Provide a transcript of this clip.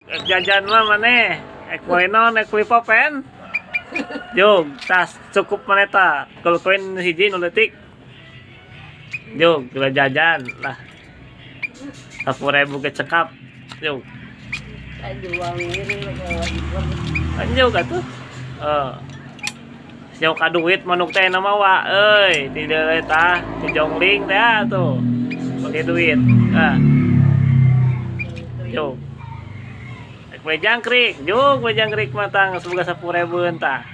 jajan mah maneh ek koinon ek beli popen jog tas cukup maneh ta kalau koin hiji nu leutik jog kita jajan lah 10.000 ke cekap jog anjog atuh jauh ka duit manuk teh nama wa euy ti deui tah ti jongling teh atuh pakai duit jog we jangkrik jog we jangkrik matang semoga 10.000 entah